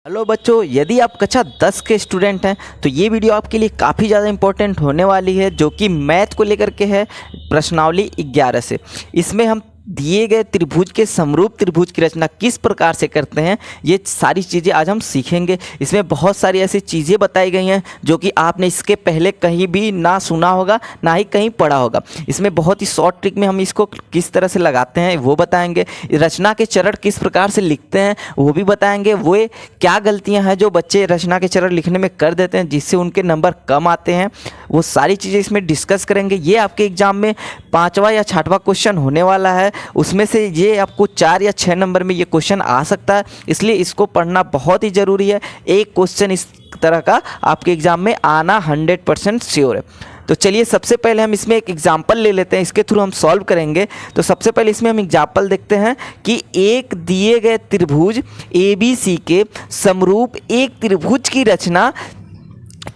Hello बच्चों, यदि आप कक्षा 10 के स्टूडेंट हैं तो ये वीडियो आपके लिए काफ़ी ज़्यादा इंपॉर्टेंट होने वाली है, जो कि मैथ को लेकर के है। प्रश्नावली 11 से इसमें हम दिए गए त्रिभुज के समरूप त्रिभुज की रचना किस प्रकार से करते हैं, ये सारी चीज़ें आज हम सीखेंगे। इसमें बहुत सारी ऐसी चीज़ें बताई गई हैं जो कि आपने इसके पहले कहीं भी ना सुना होगा, ना ही कहीं पढ़ा होगा। इसमें बहुत ही शॉर्ट ट्रिक में हम इसको किस तरह से लगाते हैं वो बताएंगे। रचना के चरण किस प्रकार से लिखते हैं वो भी बताएंगे। वो क्या गलतियां हैं जो बच्चे रचना के चरण लिखने में कर देते हैं जिससे उनके नंबर कम आते हैं, वो सारी चीज़ें इसमें डिस्कस करेंगे। ये आपके एग्जाम में 5वां या 6वां क्वेश्चन होने वाला है, उसमें से ये आपको 4 या 6 नंबर में ये क्वेश्चन आ सकता है, इसलिए इसको पढ़ना बहुत ही ज़रूरी है। एक क्वेश्चन इस तरह का आपके एग्जाम में आना 100% श्योर है। तो चलिए सबसे पहले हम इसमें एक एग्जाम्पल ले लेते हैं, इसके थ्रू हम सॉल्व करेंगे। तो सबसे पहले इसमें हम एग्जाम्पल देखते हैं कि एक दिए गए त्रिभुज ABC के समरूप एक त्रिभुज की रचना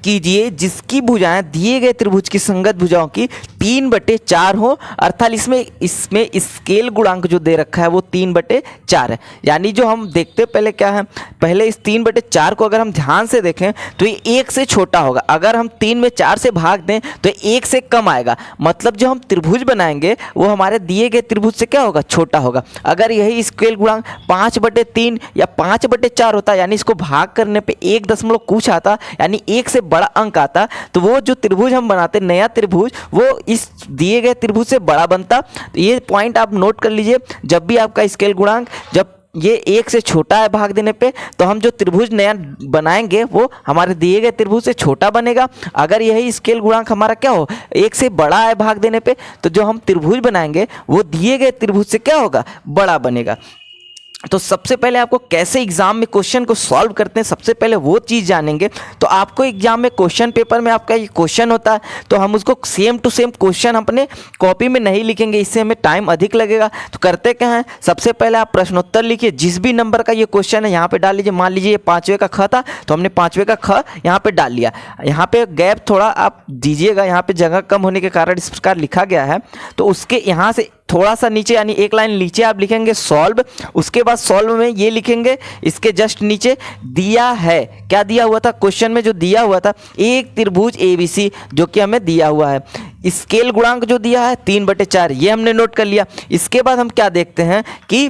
कीजिए जिसकी भुजाएं दिए गए त्रिभुज की संगत भुजाओं की 3/4 हो, अर्थात इसमें स्केल गुणांक जो दे रखा है वो 3/4 है। यानी जो हम देखते पहले क्या है, पहले इस 3/4 को अगर हम ध्यान से देखें तो ये 1 से छोटा होगा। अगर हम 3 में 4 से भाग दें तो 1 से कम आएगा, मतलब जो हम त्रिभुज बनाएंगे वो हमारे दिए गए त्रिभुज से क्या होगा, छोटा होगा। अगर यही स्केल गुणांक 5/3 या 5/4 होता, यानी इसको भाग करने पे 1 दशमलव कुछ आता, यानी 1 से बड़ा अंक आता, तो वो जो त्रिभुज हम बनाते नया त्रिभुज वो इस दिए गए त्रिभुज से बड़ा बनता। तो ये पॉइंट आप नोट कर लीजिए। जब भी आपका स्केल गुणांक जब ये 1 से छोटा है भाग देने पे, तो हम जो त्रिभुज नया बनाएंगे वो हमारे दिए गए त्रिभुज से छोटा बनेगा। अगर यही स्केल गुणांक हमारा क्या हो, 1 से बड़ा है भाग देने पे, तो जो हम त्रिभुज बनाएंगे वो दिए गए त्रिभुज से क्या होगा, बड़ा बनेगा। तो सबसे पहले आपको कैसे एग्जाम में क्वेश्चन को सॉल्व करते हैं, सबसे पहले वो चीज़ जानेंगे। तो आपको एग्जाम में क्वेश्चन पेपर में आपका ये क्वेश्चन होता है, तो हम उसको सेम टू सेम क्वेश्चन अपने कॉपी में नहीं लिखेंगे, इससे हमें टाइम अधिक लगेगा। तो करते क्या है, सबसे पहले आप प्रश्नोत्तर लिखिए, जिस भी नंबर का ये क्वेश्चन है यहाँ पे डाल लीजिए। मान लीजिए ये 5वें का ख था, तो हमने 5वें का ख यहाँ पे डाल लिया। यहाँ पे गैप थोड़ा आप दीजिएगा, यहाँ पे जगह कम होने के कारण इस प्रकार लिखा गया है। तो उसके यहाँ से थोड़ा सा नीचे, यानी एक लाइन नीचे आप लिखेंगे सॉल्व। उसके बाद सॉल्व में ये लिखेंगे, इसके जस्ट नीचे दिया है, क्या दिया हुआ था क्वेश्चन में, जो दिया हुआ था एक त्रिभुज ABC जो कि हमें दिया हुआ है। स्केल गुणांक जो दिया है 3/4, ये हमने नोट कर लिया। इसके बाद हम क्या देखते हैं कि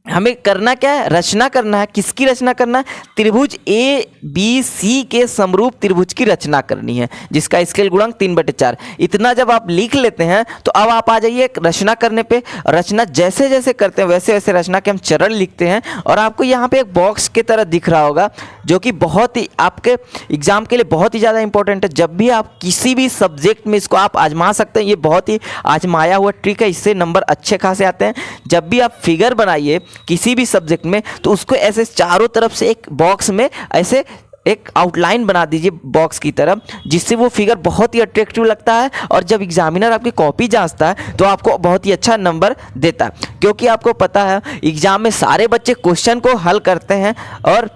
हमें करना क्या है, रचना करना है। किसकी रचना करना है, त्रिभुज ABC के समरूप त्रिभुज की रचना करनी है जिसका स्केल गुणांक 3/4। इतना जब आप लिख लेते हैं तो अब आप आ जाइए रचना करने पे। रचना जैसे जैसे करते हैं वैसे वैसे रचना के हम चरण लिखते हैं। और आपको यहाँ पे एक बॉक्स की तरह दिख रहा होगा जो कि बहुत ही आपके एग्जाम के लिए बहुत ही ज़्यादा इंपॉर्टेंट है। जब भी आप किसी भी सब्जेक्ट में इसको आप आजमा सकते हैं, ये बहुत ही आजमाया हुआ ट्रिक है, इससे नंबर अच्छे खासे आते हैं। जब भी आप फिगर बनाइए किसी भी सब्जेक्ट में, तो उसको ऐसे चारों तरफ से एक बॉक्स में ऐसे एक आउटलाइन बना दीजिए बॉक्स की तरफ, जिससे वो फिगर बहुत ही अट्रैक्टिव लगता है। और जब एग्जामिनर आपकी कॉपी जांचता है तो आपको बहुत ही अच्छा नंबर देता है, क्योंकि आपको पता है एग्जाम में सारे बच्चे क्वेश्चन को हल करते हैं और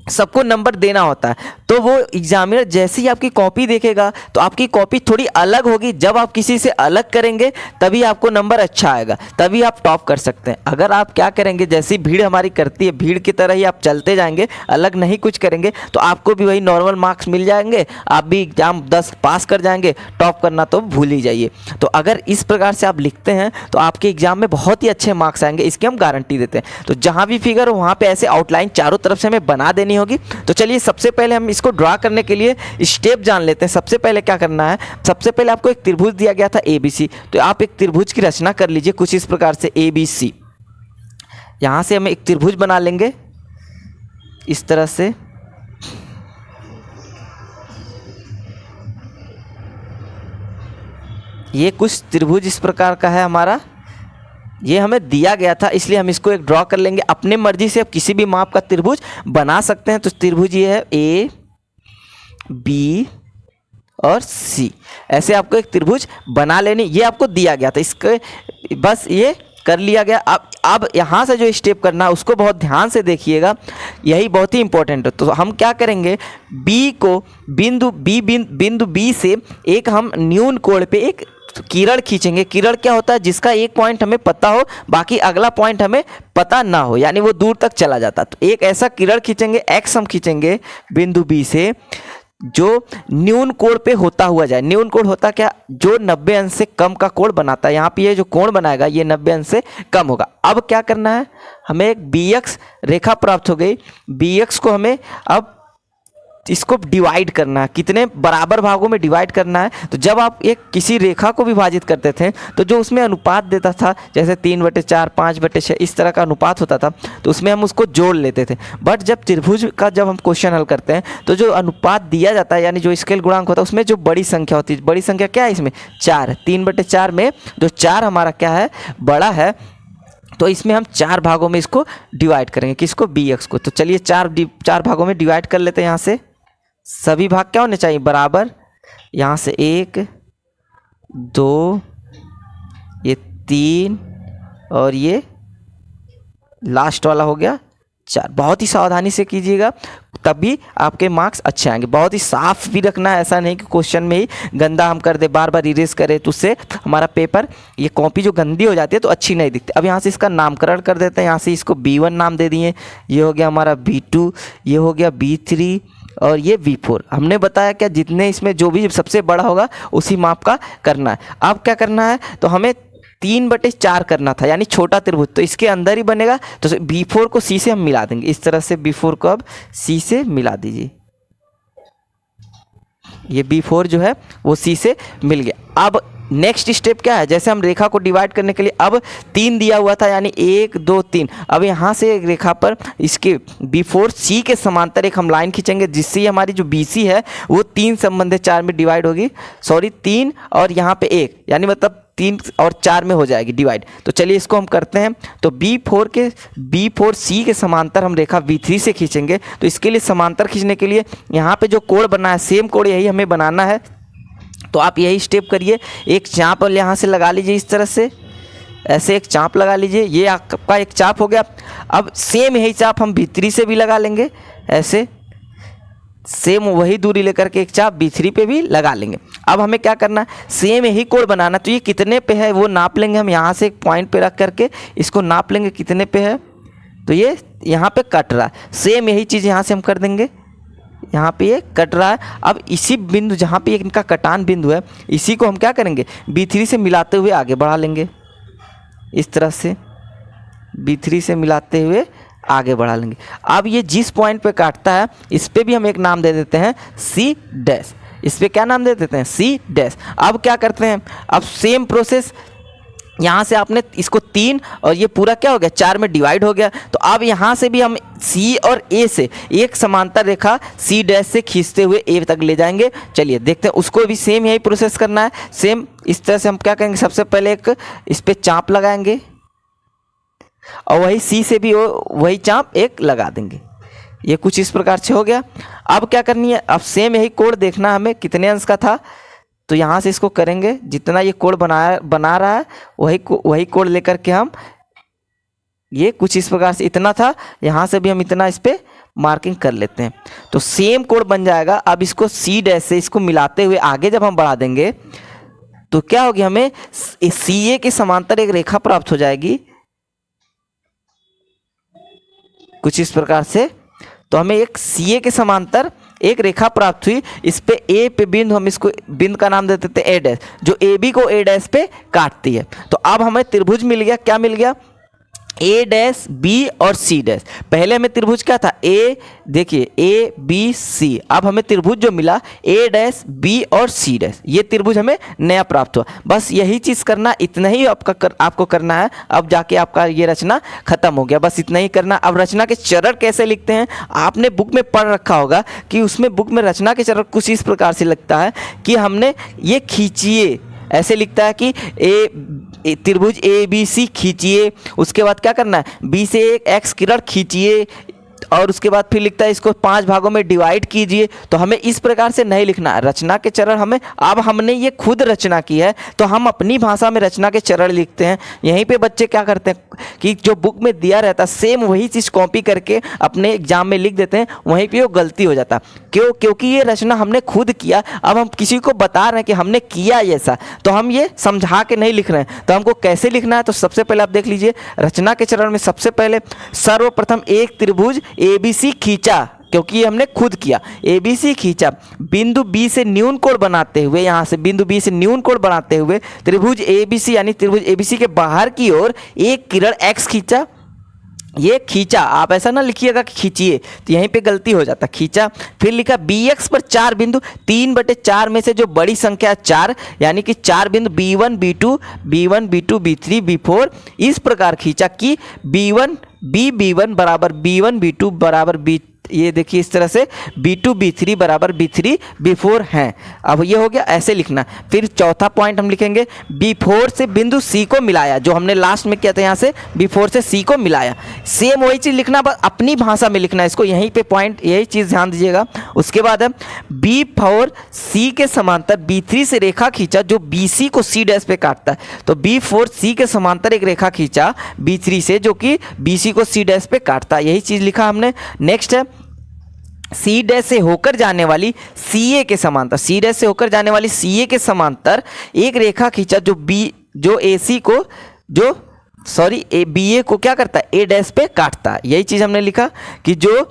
सबको नंबर देना होता है। तो वो एग्जामिनर जैसे ही आपकी कॉपी देखेगा तो आपकी कॉपी थोड़ी अलग होगी। जब आप किसी से अलग करेंगे तभी आपको नंबर अच्छा आएगा, तभी आप टॉप कर सकते हैं। अगर आप क्या करेंगे, जैसी भीड़ हमारी करती है, भीड़ की तरह ही आप चलते जाएंगे, अलग नहीं कुछ करेंगे, तो आपको भी वही नॉर्मल मार्क्स मिल जाएंगे, आप भी एग्जाम 10 पास कर जाएंगे। टॉप करना तो भूल ही जाइए। तो अगर इस प्रकार से आप लिखते हैं तो आपके एग्जाम में बहुत ही अच्छे मार्क्स आएंगे, इसकी हम गारंटी देते हैं। तो जहाँ भी फिगर हो वहाँ पर ऐसे आउटलाइन चारों तरफ से हमें बना देनी होगी। तो चलिए सबसे पहले हम इसको ड्रा करने के लिए स्टेप जान लेते हैं। सबसे पहले क्या करना है, सबसे पहले आपको एक त्रिभुज दिया गया था ABC, तो आप एक त्रिभुज की रचना कर लीजिए कुछ इस प्रकार से ABC। यहां से हम एक त्रिभुज बना लेंगे इस तरह से। ये कुछ त्रिभुज इस प्रकार का है हमारा, ये हमें दिया गया था इसलिए हम इसको एक ड्रॉ कर लेंगे। अपने मर्जी से आप किसी भी माप का त्रिभुज बना सकते हैं। तो त्रिभुज ये है A B और C, ऐसे आपको एक त्रिभुज बना लेनी, ये आपको दिया गया था, इसके बस ये कर लिया गया। अब यहाँ से जो स्टेप करना है उसको बहुत ध्यान से देखिएगा, यही बहुत ही इंपॉर्टेंट है। तो हम क्या करेंगे, B को बिंदु B से एक हम न्यून कोण पे एक किरण खींचेंगे। किरण क्या होता है, जिसका एक पॉइंट हमें पता हो बाकी अगला पॉइंट हमें पता ना हो, यानी वो दूर तक चला जाता। तो एक ऐसा किरण खींचेंगे, एक्स हम खींचेंगे बिंदु बी से, जो न्यून कोण पे होता हुआ जाए। न्यून कोण होता क्या, जो 90 अंश से कम का कोण बनाता है। यहाँ पे ये जो कोण बनाएगा ये 90 अंश से कम होगा। अब क्या करना है, हमें एक बी एक्स रेखा प्राप्त हो गई। बी एक्स को हमें अब इसको डिवाइड करना है, कितने बराबर भागों में डिवाइड करना है। तो जब आप एक किसी रेखा को विभाजित करते थे तो जो उसमें अनुपात देता था, जैसे 3/4, 5/6 इस तरह का अनुपात होता था, तो उसमें हम उसको जोड़ लेते थे। बट जब त्रिभुज का जब हम क्वेश्चन हल करते हैं तो जो अनुपात दिया जाता है, यानी जो स्केल गुणांक होता है, उसमें जो बड़ी संख्या होती है, बड़ी संख्या क्या है इसमें 4, 3/4 में जो 4 हमारा क्या है, बड़ा है। तो इसमें हम 4 भागों में इसको डिवाइड करेंगे, किसको, बी एक्स को। तो चलिए 4 भागों में डिवाइड कर लेते हैं। यहाँ से सभी भाग क्या होने चाहिए, बराबर। यहाँ से 1, 2, ये 3 और ये लास्ट वाला हो गया 4। बहुत ही सावधानी से कीजिएगा, तभी आपके मार्क्स अच्छे आएंगे। बहुत ही साफ भी रखना है, ऐसा नहीं कि क्वेश्चन में ही गंदा हम कर दे, बार बार इरेज करें, तो उससे हमारा पेपर, ये कॉपी जो गंदी हो जाती है तो अच्छी नहीं दिखती। अब यहाँ से इसका नामकरण कर देते हैं। यहाँ से इसको B1 नाम दे दिए, ये हो गया हमारा B2, ये हो गया B3 और ये V4। हमने बताया क्या, जितने इसमें जो भी सबसे बड़ा होगा उसी माप का करना है। अब क्या करना है, तो हमें 3/4 करना था, यानी छोटा त्रिभुज, तो इसके अंदर ही बनेगा। तो B4 को C से हम मिला देंगे, इस तरह से B4 को अब C से मिला दीजिए। ये B4 जो है वो C से मिल गया। अब नेक्स्ट स्टेप क्या है, जैसे हम रेखा को डिवाइड करने के लिए अब 3 दिया हुआ था, यानी 1, 2, 3। अब यहाँ से एक रेखा पर इसके B4 C के समांतर एक हम लाइन खींचेंगे, जिससे हमारी जो BC है वो 3 संबंधित 4 में डिवाइड होगी। सॉरी 3 और यहाँ पे 1, यानी मतलब 3 और 4 में हो जाएगी डिवाइड। तो चलिए इसको हम करते हैं। तो B4 C के समांतर हम रेखा B3 से खींचेंगे। तो इसके लिए समांतर खींचने के लिए यहाँ पे जो कोण बना है, सेम कोण यही हमें बनाना है। तो आप यही स्टेप करिए, एक चाप यहाँ से लगा लीजिए, इस तरह से ऐसे एक चाप लगा लीजिए। ये आपका एक चाप हो गया। अब सेम यही चाप हम B3 से भी लगा लेंगे, ऐसे सेम वही दूरी लेकर के एक चाप B3 पे भी लगा लेंगे। अब हमें क्या करना है, सेम यही कोण बनाना। तो ये कितने पे है वो नाप लेंगे हम, यहाँ से एक पॉइंट पे रख करके इसको नाप लेंगे कितने पे है। तो ये यहाँ पे कट रहा है, सेम यही चीज़ यहाँ से हम कर देंगे, यहाँ पे ये कट रहा है। अब इसी बिंदु जहाँ पे इनका कटान बिंदु है, इसी को हम क्या करेंगे, B3 से मिलाते हुए आगे बढ़ा लेंगे। इस तरह से B3 से मिलाते हुए आगे बढ़ा लेंगे। अब ये जिस पॉइंट पे काटता है इस पे भी हम एक नाम दे देते हैं C'। इस पे क्या नाम दे देते हैं, C'। अब क्या करते हैं, अब सेम प्रोसेस, यहाँ से आपने इसको 3 और ये पूरा क्या हो गया 4 में डिवाइड हो गया। तो अब यहाँ से भी हम C और A से एक समांतर रेखा C' से खींचते हुए A तक ले जाएंगे। चलिए देखते हैं, उसको भी सेम यही प्रोसेस करना है। सेम इस तरह से हम क्या करेंगे, सबसे पहले एक इस पे चाप लगाएंगे और वही C से भी वही चाप एक लगा देंगे। ये कुछ इस प्रकार से हो गया। अब क्या करनी है, अब सेम यही कोण देखना हमें कितने अंश का था। तो यहाँ से इसको करेंगे, जितना ये कोण बना रहा है वही कोण लेकर के हम, ये कुछ इस प्रकार से इतना था, यहाँ से भी हम इतना इस पे मार्किंग कर लेते हैं। तो सेम कोण बन जाएगा। अब इसको C' से इसको मिलाते हुए आगे जब हम बढ़ा देंगे तो क्या होगी, हमें CA के समांतर एक रेखा प्राप्त हो जाएगी कुछ इस प्रकार से। तो हमें एक CA के समांतर एक रेखा प्राप्त हुई। इस पे A पे बिंदु, हम इसको बिंदु का नाम दे देते हैं A', जो AB को A' पे काटती है। तो अब हमें त्रिभुज मिल गया। क्या मिल गया, A', B और C'। पहले हमें त्रिभुज क्या था, A, देखिए A, B, C। अब हमें त्रिभुज जो मिला A', B और C', ये त्रिभुज हमें नया प्राप्त हुआ। बस यही चीज़ करना, इतना ही आपको करना है। अब जाके आपका ये रचना खत्म हो गया, बस इतना ही करना। अब रचना के चरण कैसे लिखते हैं, आपने बुक में पढ़ रखा होगा कि उसमें बुक में रचना के चरण कुछ इस प्रकार से लगता है कि हमने ये खींचिए, ऐसे लिखता है कि त्रिभुज ABC खींचिए। उसके बाद क्या करना है, B से एक X किरण खींचिए और उसके बाद फिर लिखता है इसको 5 भागों में डिवाइड कीजिए। तो हमें इस प्रकार से नहीं लिखना है रचना के चरण हमें। अब हमने ये खुद रचना की है तो हम अपनी भाषा में रचना के चरण लिखते हैं। यहीं पे बच्चे क्या करते हैं कि जो बुक में दिया रहता है सेम वही चीज़ कॉपी करके अपने एग्जाम में लिख देते हैं, वहीं पे वो गलती हो जाता है। क्यों? क्योंकि ये रचना हमने खुद किया। अब हम किसी को बता रहे हैं कि हमने किया ऐसा, तो हम ये समझा के नहीं लिख रहे हैं। तो हमको कैसे लिखना है? तो सबसे पहले आप देख लीजिए, रचना के चरण में सबसे पहले सर्वप्रथम एक त्रिभुज ABC खींचा, क्योंकि ये हमने खुद किया। ABC खींचा, बिंदु B से न्यून कोण बनाते हुए, यहाँ से बिंदु B से न्यून कोण बनाते हुए त्रिभुज ABC यानी त्रिभुज ABC के बाहर की ओर एक किरण X खींचा। ये खींचा, आप ऐसा ना लिखिएगा कि खींचिए, तो यहीं पे गलती हो जाता। खींचा, फिर लिखा BX पर 4 बिंदु, 3/4 में से जो बड़ी संख्या 4, यानी कि 4 बिंदु B1 B2 B3 B4 इस प्रकार खींचा कि B1 बराबर B1 B2 बराबर ये देखिए इस तरह से B2 B3 बराबर B3 B4 हैं। अब ये हो गया, ऐसे लिखना। फिर चौथा पॉइंट हम लिखेंगे, B4 से बिंदु C को मिलाया, जो हमने लास्ट में किया था, यहाँ से B4 से C को मिलाया। सेम वही चीज़ लिखना, बस अपनी भाषा में लिखना है इसको, यहीं पे पॉइंट, यही चीज़ ध्यान दीजिएगा। उसके बाद है B4 C के समांतर B3 से रेखा खींचा जो BC को C' पे काटता है। तो B4 C के समांतर एक रेखा खींचा B3 से, जो कि BC को C' पे काटता है, यही चीज़ लिखा हमने। नेक्स्ट है C' से होकर जाने वाली CA के समांतर, C' से होकर जाने वाली CA के समांतर एक रेखा खींचा जो AC को BA को क्या करता है, A' पे काटता है। यही चीज़ हमने लिखा कि जो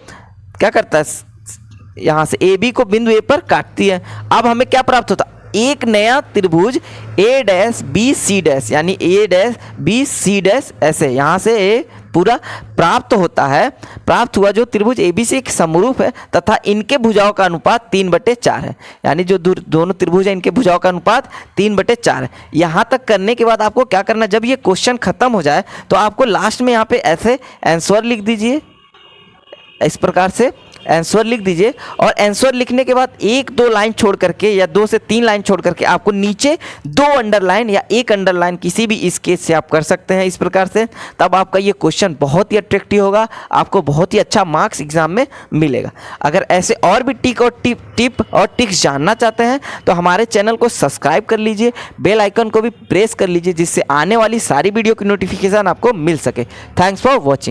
क्या करता है, यहाँ से AB को बिंदु A पर काटती है। अब हमें क्या प्राप्त होता, एक नया त्रिभुज A'BC' यानी A'BC' ऐसे यहाँ से A पूरा प्राप्त होता है। प्राप्त हुआ जो त्रिभुज ABC के समरूप है तथा इनके भुजाओं का अनुपात 3/4 है, यानी जो दोनों त्रिभुज है इनके भुजाओं का अनुपात 3/4 है। यहाँ तक करने के बाद आपको क्या करना, जब ये क्वेश्चन खत्म हो जाए तो आपको लास्ट में यहाँ पे ऐसे आंसर लिख दीजिए, इस प्रकार से आंसर लिख दीजिए। और आंसर लिखने के बाद 1-2 लाइन छोड़ करके या 2 से 3 लाइन छोड़ करके आपको नीचे 2 अंडरलाइन या 1 अंडरलाइन किसी भी इस केस से आप कर सकते हैं इस प्रकार से। तब आपका ये क्वेश्चन बहुत ही अट्रैक्टिव होगा, आपको बहुत ही अच्छा मार्क्स एग्जाम में मिलेगा। अगर ऐसे और भी टिप और टिक्स जानना चाहते हैं तो हमारे चैनल को सब्सक्राइब कर लीजिए, बेल आइकन को भी प्रेस कर लीजिए, जिससे आने वाली सारी वीडियो की नोटिफिकेशन आपको मिल सके। Thanks for watching.